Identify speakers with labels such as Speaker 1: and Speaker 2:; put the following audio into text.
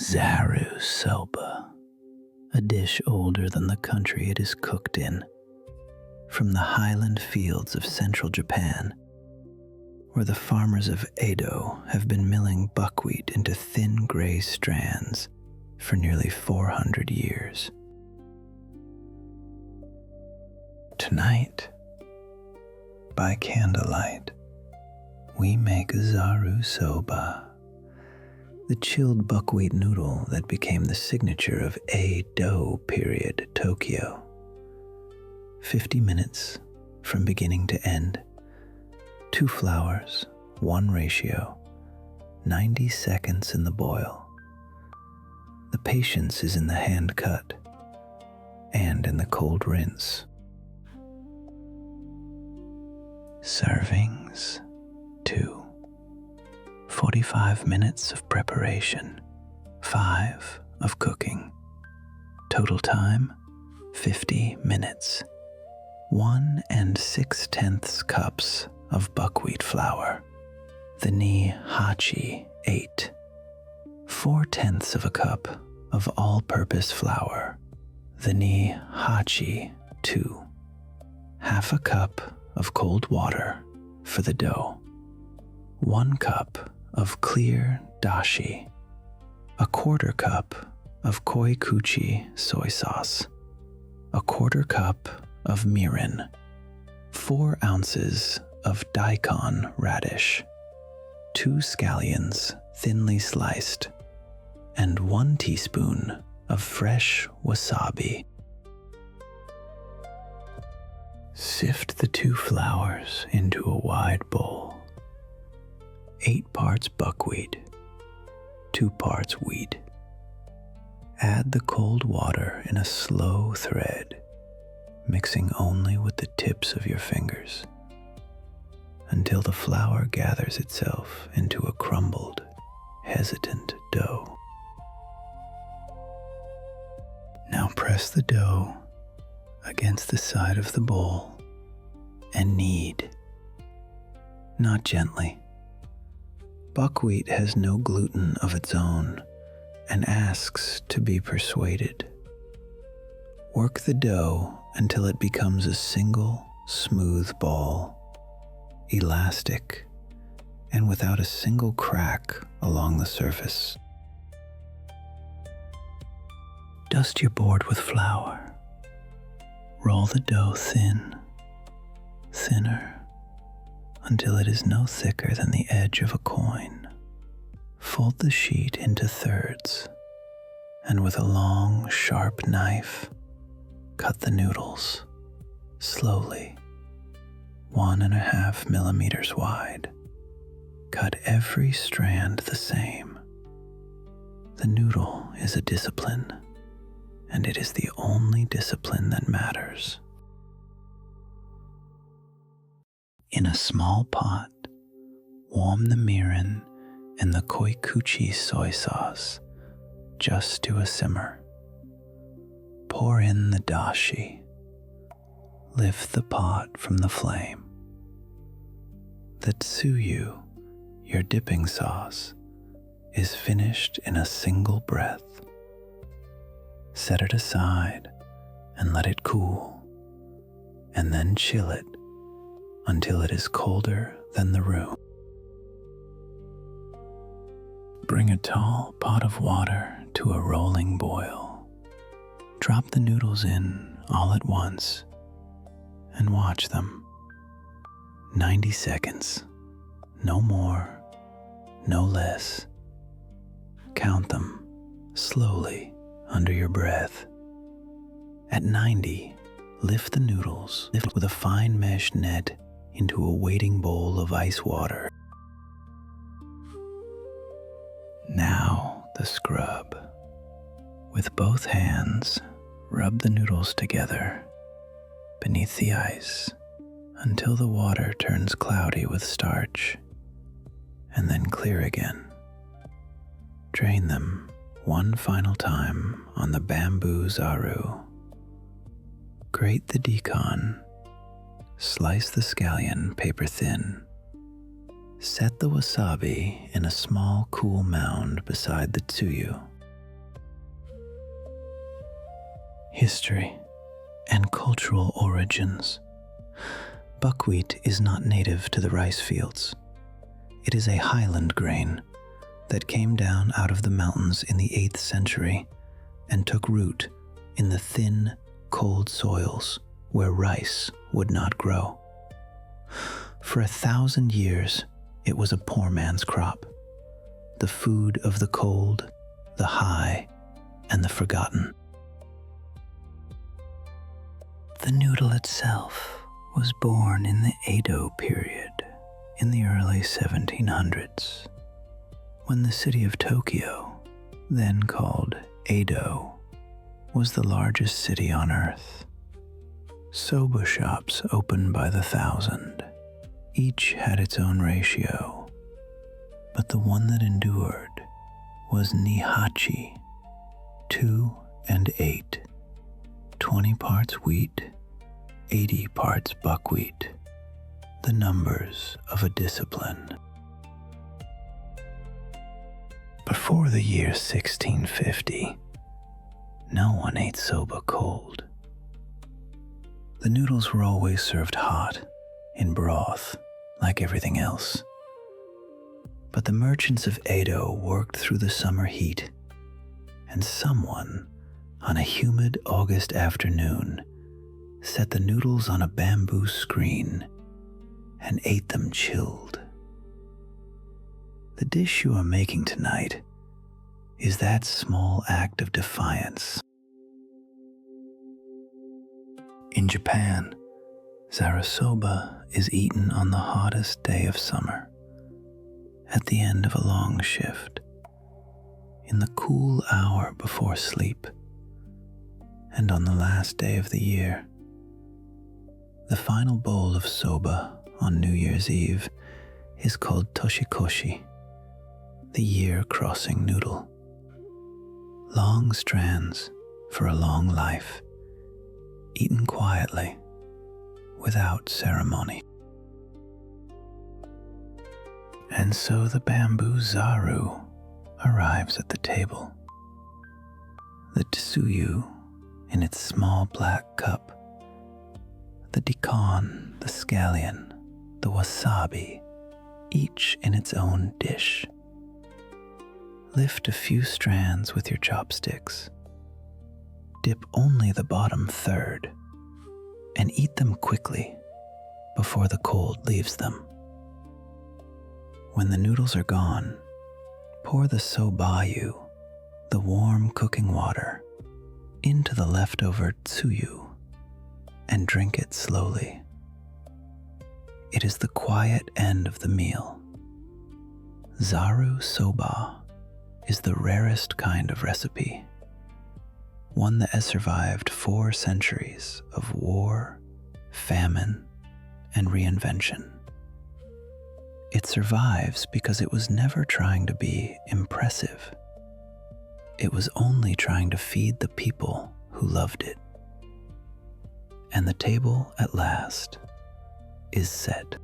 Speaker 1: Zaru Soba, a dish older than the country it is cooked in, from the highland fields of central Japan, where the farmers of Edo have been milling buckwheat into thin gray strands for nearly 400 years. Tonight, by candlelight, we make Zaru Soba, the chilled buckwheat noodle that became the signature of Edo period Tokyo. 50 minutes from beginning to end, 2 flours, 1 ratio, 90 seconds in the boil. The patience is in the hand cut and in the cold rinse. Servings 2. 45 minutes of preparation, 5 of cooking. Total time 50 minutes. 1 6/10 cups of buckwheat flour. The ni-hachi 8. 4/10 of a cup of all-purpose flour. The ni-hachi 2. Half a cup of cold water for the dough. 1 cup of clear dashi. 1/4 cup of koikuchi soy sauce. 1/4 cup of mirin. 4 ounces of daikon radish. 2 scallions thinly sliced. And 1 teaspoon of fresh wasabi. Sift the 2 flours into a wide bowl. 8 parts buckwheat, 2 parts wheat. Add the cold water in a slow thread, mixing only with the tips of your fingers, until the flour gathers itself into a crumbled, hesitant dough. Now press the dough against the side of the bowl and knead, not gently. Buckwheat has no gluten of its own and asks to be persuaded. Work the dough until it becomes a single, smooth ball, elastic, and without a single crack along the surface. Dust your board with flour. Roll the dough thin, thinner, until it is no thicker than the edge of a coin. Fold the sheet into thirds, and with a long, sharp knife, cut the noodles, slowly, 1.5 millimeters wide. Cut every strand the same. The noodle is a discipline, and it is the only discipline that matters. In a small pot, warm the mirin and the koikuchi soy sauce just to a simmer. Pour in the dashi. Lift the pot from the flame. The tsuyu, your dipping sauce, is finished in a single breath. Set it aside and let it cool, and then chill it until it is colder than the room. Bring a tall pot of water to a rolling boil. Drop the noodles in all at once and watch them. 90 seconds, no more, no less. Count them slowly under your breath. At 90, lift the noodles with a fine mesh net into a waiting bowl of ice water. Now the scrub. With both hands, rub the noodles together beneath the ice until the water turns cloudy with starch, and then clear again. Drain them one final time on the bamboo zaru. Grate the daikon. Slice the scallion paper thin. Set the wasabi in a small cool mound beside the tsuyu. History and cultural origins. Buckwheat is not native to the rice fields. It is a highland grain that came down out of the mountains in the 8th century and took root in the thin, cold soils where rice would not grow. For 1,000 years, it was a poor man's crop, the food of the cold, the high, and the forgotten. The noodle itself was born in the Edo period in the early 1700s, when the city of Tokyo, then called Edo, was the largest city on earth. Soba shops opened by the thousand. Each had its own ratio, but the one that endured was ni-hachi, 2 and 8, 20 parts wheat, 80 parts buckwheat, the numbers of a discipline. Before the year 1650, no one ate soba cold. The noodles were always served hot, in broth, like everything else. But the merchants of Edo worked through the summer heat, and someone, on a humid August afternoon, set the noodles on a bamboo screen and ate them chilled. The dish you are making tonight is that small act of defiance. In Japan, Zaru Soba is eaten on the hottest day of summer, at the end of a long shift, in the cool hour before sleep, and on the last day of the year. The final bowl of soba on New Year's Eve is called toshikoshi, the year-crossing noodle. Long strands for a long life, eaten quietly, without ceremony. And so the bamboo zaru arrives at the table. The tsuyu in its small black cup, the daikon, the scallion, the wasabi, each in its own dish. Lift a few strands with your chopsticks. Dip only the bottom third and eat them quickly before the cold leaves them. When the noodles are gone, pour the sobayu, the warm cooking water, into the leftover tsuyu and drink it slowly. It is the quiet end of the meal. Zaru Soba is the rarest kind of recipe, one that has survived 4 centuries of war, famine, and reinvention. It survives because it was never trying to be impressive. It was only trying to feed the people who loved it. And the table at last is set.